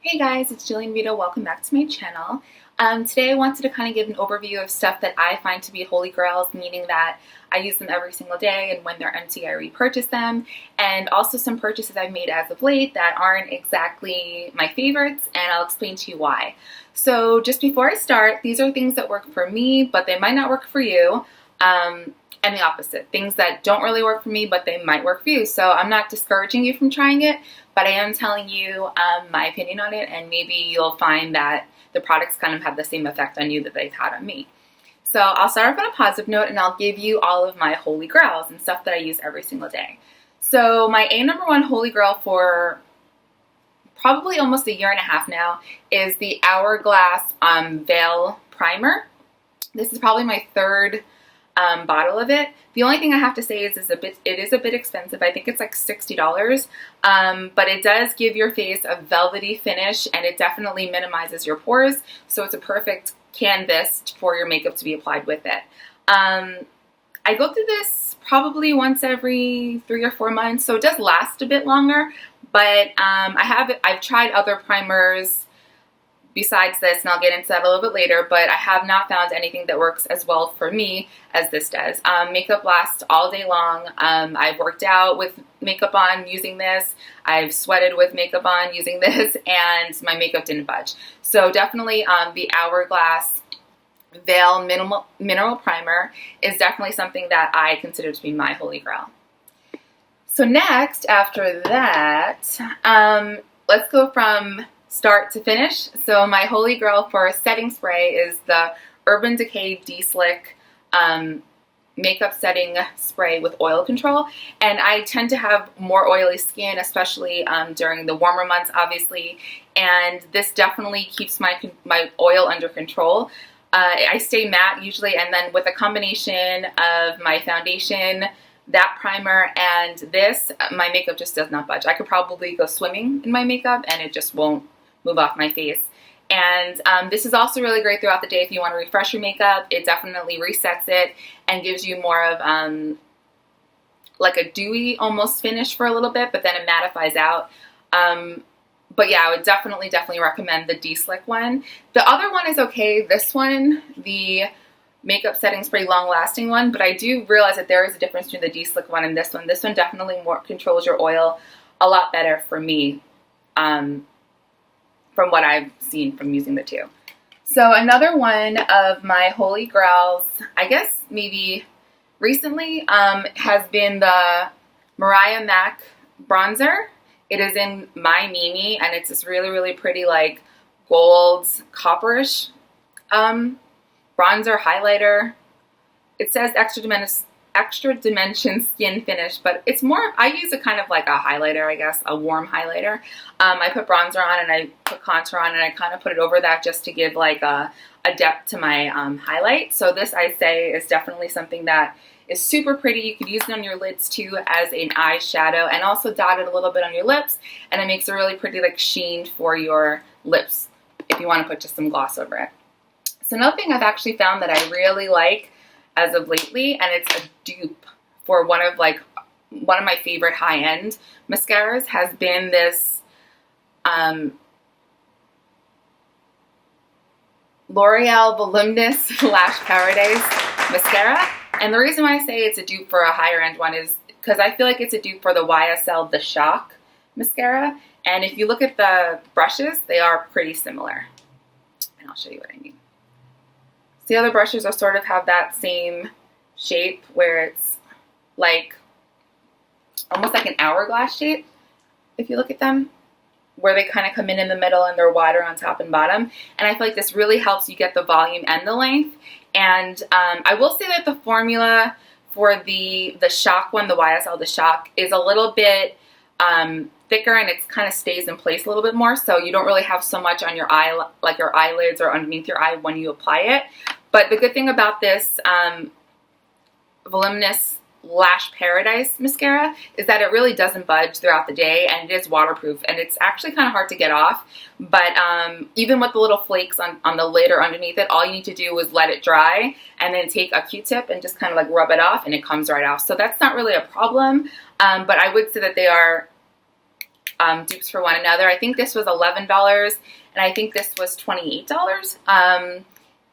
Hey guys, it's JillianVita. Welcome back to my channel. Today I wanted to kind of give an overview of stuff that I find to be holy grails, meaning that I use them every single day, and when they're empty I repurchase them, and also some purchases I've made as of late that aren't exactly my favorites, and I'll explain to you why. So just before I start, these are things that work for me, but they might not work for you. And the opposite, things that don't really work for me, but they might work for you. So I'm not discouraging you from trying it, but I am telling you my opinion on it, and maybe you'll find that the products kind of have the same effect on you that they've had on me. So I'll start off on a positive note, and I'll give you all of my holy grails and stuff that I use every single day. So my number one holy grail for probably almost a year and a half now is the Hourglass Veil Primer. This is probably my third bottle of it. The only thing I have to say is it is a bit expensive. I think it's like $60, but it does give your face a velvety finish, and it definitely minimizes your pores, so it's a perfect canvas for your makeup to be applied with it. I go through this probably once every 3 or 4 months, so it does last a bit longer, but I've tried other primers besides this, and I'll get into that a little bit later, but I have not found anything that works as well for me as this does. Makeup lasts all day long. I've worked out with makeup on using this. I've sweated with makeup on using this, and my makeup didn't budge. So definitely the Hourglass Veil Mineral Primer is definitely something that I consider to be my holy grail. So next, after that, let's go from start to finish. So my holy grail for a setting spray is the Urban Decay De-Slick makeup setting spray with oil control, and I tend to have more oily skin, especially during the warmer months, obviously, and this definitely keeps my oil under control. I stay matte usually, and then with a combination of my foundation, that primer, and this, my makeup just does not budge. I could probably go swimming in my makeup and it just won't move off my face. And this is also really great throughout the day if you want to refresh your makeup. It definitely resets it and gives you more of like a dewy almost finish for a little bit, but then it mattifies out. But yeah, I would definitely recommend the De-Slick one. The other one is okay. This one, the makeup setting spray long lasting one, but I do realize that there is a difference between the De-Slick one and this one. This one definitely more controls your oil a lot better for me, from what I've seen from using the two. So another one of my holy grails, I guess maybe recently, has been the Mariah MAC bronzer. It is in My Mimi, and it's this really pretty like gold copperish bronzer highlighter. It says extra dimension skin finish, but it's more, I use it kind of like a highlighter, I guess, a warm highlighter. I put bronzer on and I put contour on, and I kind of put it over that just to give like a depth to my highlight. So this, I say, is definitely something that is super pretty. You could use it on your lids too as an eyeshadow, and also dot it a little bit on your lips, and it makes a really pretty like sheen for your lips if you want to put just some gloss over it. So another thing I've actually found that I really like as of lately, and it's a dupe for one of my favorite high-end mascaras, has been this L'Oreal Voluminous Lash Paradise mascara. And the reason why I say it's a dupe for a higher end one is because I feel like it's a dupe for the YSL The Shock Mascara, and if you look at the brushes, they are pretty similar, and I'll show you what I mean. The other brushes are sort of have that same shape where it's like almost like an hourglass shape if you look at them, where they kind of come in the middle and they're wider on top and bottom. And I feel like this really helps you get the volume and the length. And I will say that the formula for the Shock one, the YSL The Shock, is a little bit thicker, and it kind of stays in place a little bit more, so you don't really have so much on your eye, like your eyelids or underneath your eye when you apply it. But the good thing about this Voluminous Lash Paradise mascara is that it really doesn't budge throughout the day, and it is waterproof, and it's actually kind of hard to get off. But even with the little flakes on the lid or underneath it, all you need to do is let it dry and then take a Q-tip and just kind of like rub it off, and it comes right off. So that's not really a problem, but I would say that they are dupes for one another. I think this was $11 and I think this was $28.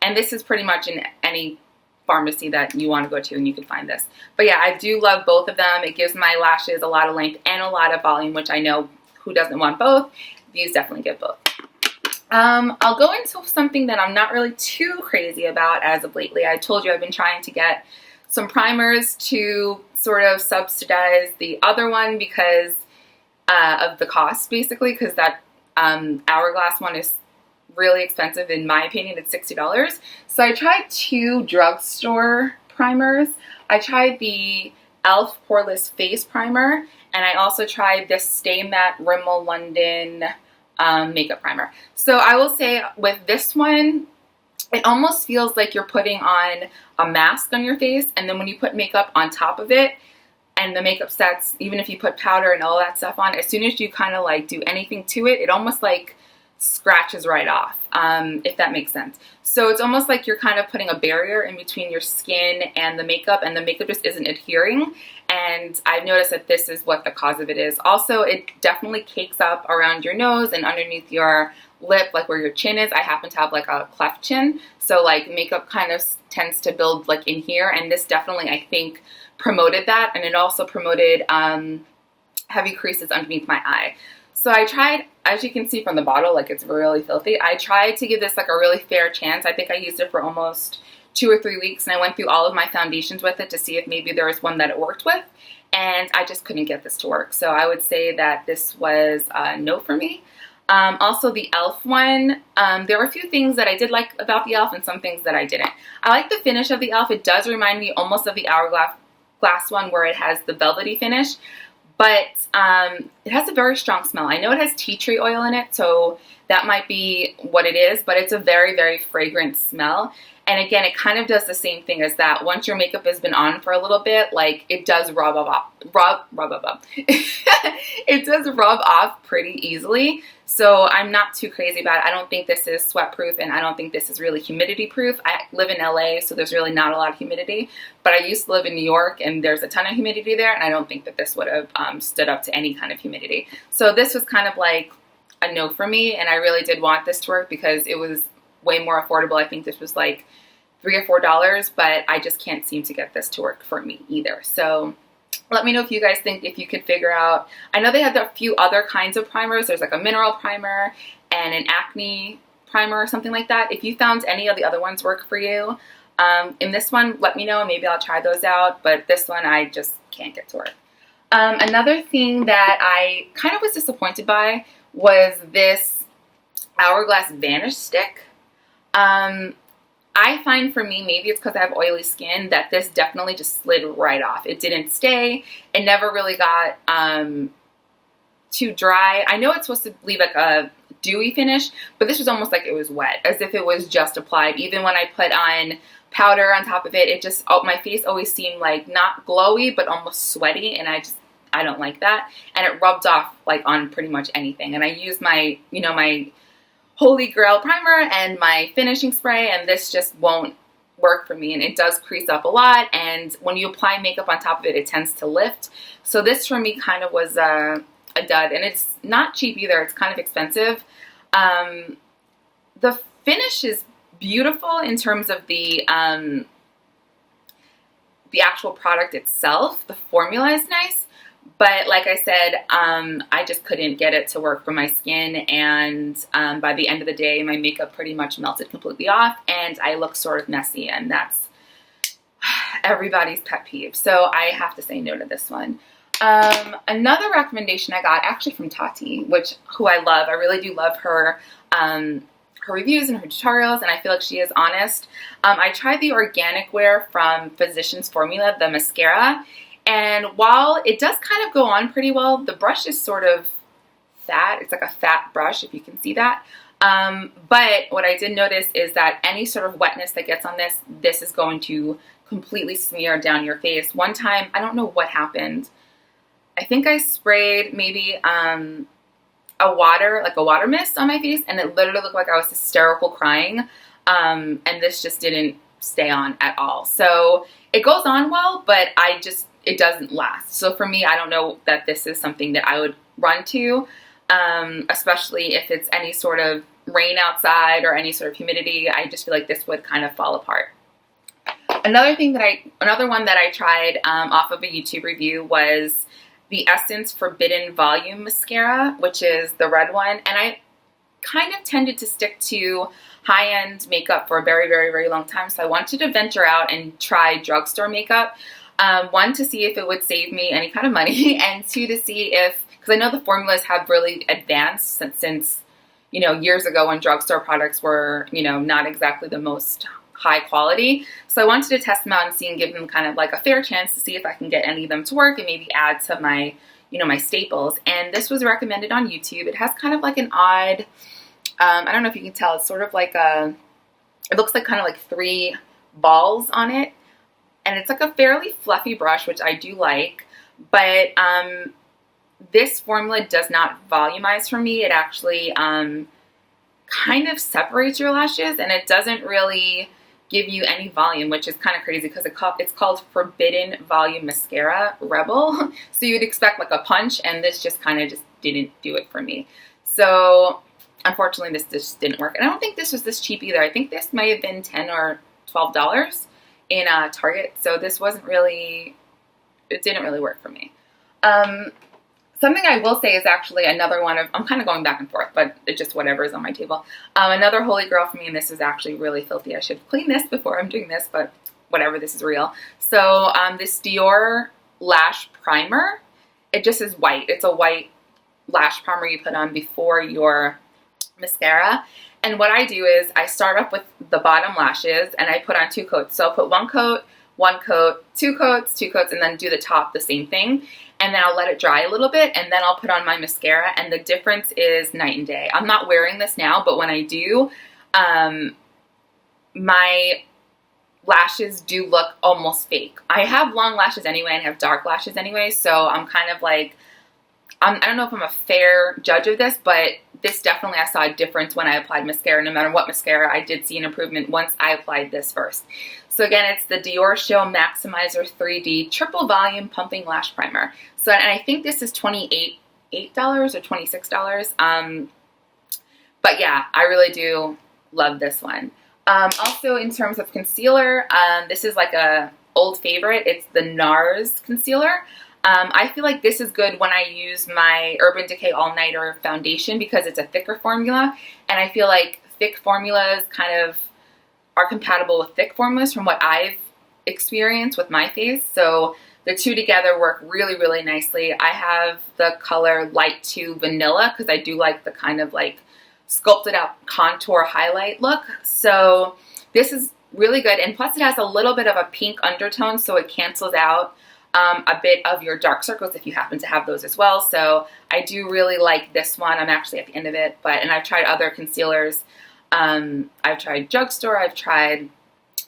And this is pretty much in any pharmacy that you want to go to and you can find this. But yeah, I do love both of them. It gives my lashes a lot of length and a lot of volume, which I know who doesn't want both. These definitely give both. I'll go into something that I'm not really too crazy about as of lately. I told you I've been trying to get some primers to sort of subsidize the other one because of the cost, basically, because that Hourglass one is really expensive. In my opinion, it's $60. So I tried two drugstore primers. I tried the E.L.F. Poreless Face Primer, and I also tried this Stay Matte Rimmel London makeup primer. So I will say with this one, it almost feels like you're putting on a mask on your face, and then when you put makeup on top of it, and the makeup sets, even if you put powder and all that stuff on, as soon as you kind of like do anything to it, it almost like scratches right off, if that makes sense. So it's almost like you're kind of putting a barrier in between your skin and the makeup just isn't adhering. And I've noticed that this is what the cause of it is. Also, it definitely cakes up around your nose and underneath your lip, like where your chin is. I happen to have like a cleft chin, so like makeup kind of tends to build like in here, and this definitely, I think, promoted that, and it also promoted heavy creases underneath my eye. So I tried, as you can see from the bottle, like it's really filthy. I tried to give this like a really fair chance. I think I used it for almost 2 or 3 weeks, and I went through all of my foundations with it to see if maybe there was one that it worked with, and I just couldn't get this to work. So I would say that this was a no for me. Also the E.L.F. one, there were a few things that I did like about the E.L.F. and some things that I didn't. I like the finish of the E.L.F. It does remind me almost of the Hourglass one where it has the velvety finish, but it has a very strong smell. I know it has tea tree oil in it, so that might be what it is, but it's a very, very fragrant smell. And again, it kind of does the same thing as that. Once your makeup has been on for a little bit, like it does rub off. It does rub off pretty easily. So I'm not too crazy about it. I don't think this is sweat proof, and I don't think this is really humidity proof. I live in LA, so there's really not a lot of humidity, but I used to live in New York and there's a ton of humidity there, and I don't think that this would have stood up to any kind of humidity. So this was kind of like a no for me, and I really did want this to work because it was way more affordable. I think this was like $3 or $4, but I just can't seem to get this to work for me either. So let me know if you guys think if you could figure out. I know they have a few other kinds of primers. There's like a mineral primer and an acne primer or something like that. If you found any of the other ones work for you, in this one, let me know and maybe I'll try those out. But this one, I just can't get to work. Another thing that I kind of was disappointed by was this Hourglass Vanish stick. I find for me, maybe it's because I have oily skin, that this definitely just slid right off. It didn't stay. It never really got too dry. I know it's supposed to leave like a dewy finish, but this was almost like it was wet, as if it was just applied. Even when I put on powder on top of it, it just, my face always seemed like not glowy, but almost sweaty, and I don't like that. And it rubbed off like on pretty much anything. And I used my, my Holy Grail primer and my finishing spray, and this just won't work for me, and it does crease up a lot, and when you apply makeup on top of it, it tends to lift. So this for me kind of was a dud, and it's not cheap either. It's kind of expensive. The finish is beautiful in terms of the actual product itself. The formula is nice, but like I said, I just couldn't get it to work for my skin, and by the end of the day, my makeup pretty much melted completely off, and I look sort of messy, and that's everybody's pet peeve. So I have to say no to this one. Another recommendation I got actually from Tati, who I love. I really do love her reviews and her tutorials, and I feel like she is honest. I tried the organic wear from Physicians Formula, the mascara. And while it does kind of go on pretty well, the brush is sort of fat. It's like a fat brush, if you can see that. But what I did notice is that any sort of wetness that gets on this is going to completely smear down your face. One time, I don't know what happened. I think I sprayed maybe a water mist on my face, and it literally looked like I was hysterical crying. And this just didn't stay on at all. So it goes on well, but it doesn't last. So for me, I don't know that this is something that I would run to, especially if it's any sort of rain outside or any sort of humidity. I just feel like this would kind of fall apart. Another one that I tried off of a YouTube review was the Essence Forbidden Volume Mascara, which is the red one. And I kind of tended to stick to high-end makeup for a very, very, very long time. So I wanted to venture out and try drugstore makeup. One, to see if it would save me any kind of money, and two, to see if, because I know the formulas have really advanced since, you know, years ago when drugstore products were, you know, not exactly the most high quality. So I wanted to test them out and see and give them kind of like a fair chance to see if I can get any of them to work and maybe add to my, you know, my staples. And this was recommended on YouTube. It has kind of like an odd, I don't know if you can tell, it's sort of like a, it looks like kind of like 3 balls on it. And it's like a fairly fluffy brush, which I do like. But this formula does not volumize for me. It actually kind of separates your lashes, and it doesn't really give you any volume, which is kind of crazy because it's called Forbidden Volume Mascara Rebel. So you'd expect like a punch, and this just kind of just didn't do it for me. So unfortunately, this just didn't work. And I don't think this was this cheap either. I think this might have been $10 or $12 in Target. So this wasn't really, it didn't really work for me. Something I will say is actually another one of, I'm kind of going back and forth, but it just whatever is on my table. Another holy grail for me, and this is actually really filthy. I should clean this before I'm doing this, but whatever, this is real. So this Dior Lash Primer, it just is white. It's a white lash primer you put on before your mascara. And what I do is I start up with the bottom lashes and I put on 2 coats. So I'll put 1 coat, 2 coats, 2 coats, and then do the top the same thing. And then I'll let it dry a little bit, and then I'll put on my mascara, and the difference is night and day. I'm not wearing this now, but when I do, my lashes do look almost fake. I have long lashes anyway and have dark lashes anyway, so I'm kind of like, I don't know if I'm a fair judge of this, but this definitely, I saw a difference when I applied mascara. No matter what mascara, I did see an improvement once I applied this first. So again, it's the Diorshow Maximizer 3D Triple Volume Pumping Lash Primer. So, and I think this is $28 or $26. But yeah, I really do love this one. Also, in terms of concealer, this is like a old favorite. It's the NARS concealer. I feel like this is good when I use my Urban Decay All Nighter foundation because it's a thicker formula, and I feel like thick formulas kind of are compatible with thick formulas from what I've experienced with my face. So the two together work really, really nicely. I have the color Light to Vanilla because I do like the kind of like sculpted out contour highlight look. So this is really good, and plus it has a little bit of a pink undertone, so it cancels out a bit of your dark circles if you happen to have those as well. So I do really like this one. I'm actually at the end of it, and I've tried other concealers. I've tried Drugstore, I've tried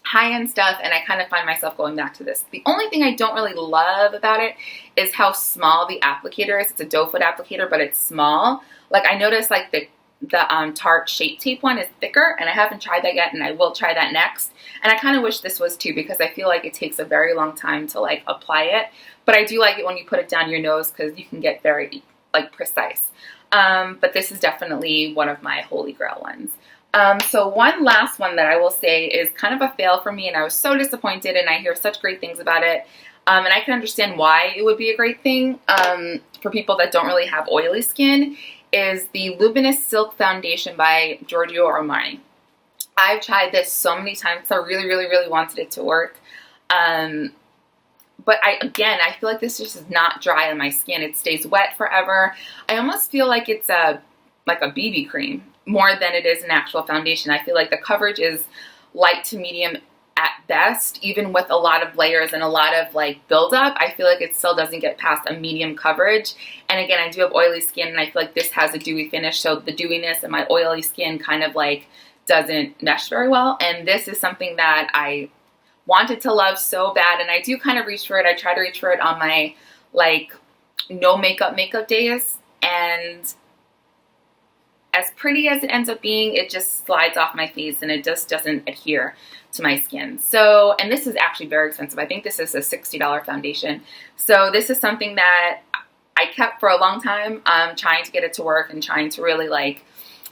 high-end stuff, and I kind of find myself going back to this. The only thing I don't really love about it is how small the applicator is. It's a doe foot applicator, but it's small. Like I noticed like the Tarte Shape Tape one is thicker, and I haven't tried that yet, and I will try that next. And I kind of wish this was too, because I feel like it takes a very long time to like apply it. But I do like it when you put it down your nose because you can get very like precise. But this is definitely one of my holy grail ones. So one last one that I will say is kind of a fail for me, and I was so disappointed, and I hear such great things about it. And I can understand why it would be a great thing for people that don't really have oily skin, is the Luminous Silk Foundation by Giorgio or Armani. I've tried this so many times. I really, really, really wanted it to work. But I feel like this just is not dry on my skin. It stays wet forever. I almost feel like it's like a BB cream more than it is an actual foundation. I feel like the coverage is light to medium at best, even with a lot of layers and a lot of like buildup. I feel like it still doesn't get past a medium coverage. And again, I do have oily skin, and I feel like this has a dewy finish, so the dewiness and my oily skin kind of like doesn't mesh very well. And this is something that I wanted to love so bad, and I do kind of reach for it. I try to reach for it on my like no makeup days, and as pretty as it ends up being, it just slides off my face and it just doesn't adhere to my skin. So, and this is actually very expensive. I think this is a $60 foundation. So this is something that I kept for a long time, trying to get it to work and trying to really like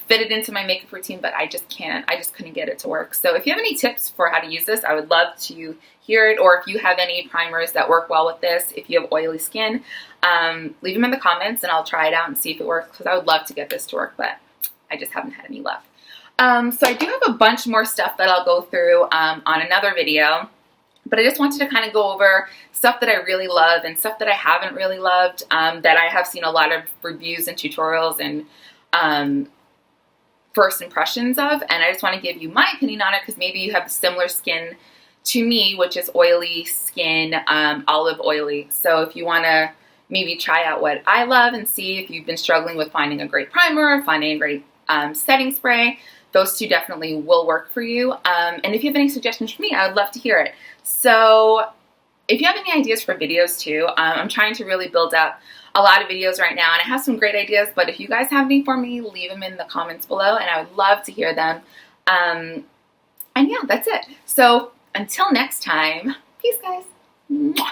fit it into my makeup routine, but I just couldn't get it to work. So if you have any tips for how to use this, I would love to hear it. Or if you have any primers that work well with this, if you have oily skin, leave them in the comments and I'll try it out and see if it works, because I would love to get this to work, but I just haven't had any luck. So I do have a bunch more stuff that I'll go through on another video, but I just wanted to kind of go over stuff that I really love and stuff that I haven't really loved, that I have seen a lot of reviews and tutorials and first impressions of, and I just want to give you my opinion on it, because maybe you have similar skin to me, which is oily skin, olive oily. So if you want to maybe try out what I love and see if you've been struggling with finding a great primer, finding a great setting spray, those two definitely will work for you. And if you have any suggestions for me, I would love to hear it. So if you have any ideas for videos too, I'm trying to really build up a lot of videos right now, and I have some great ideas, but if you guys have any for me, leave them in the comments below and I would love to hear them. And yeah, that's it. So until next time, peace guys. Mwah.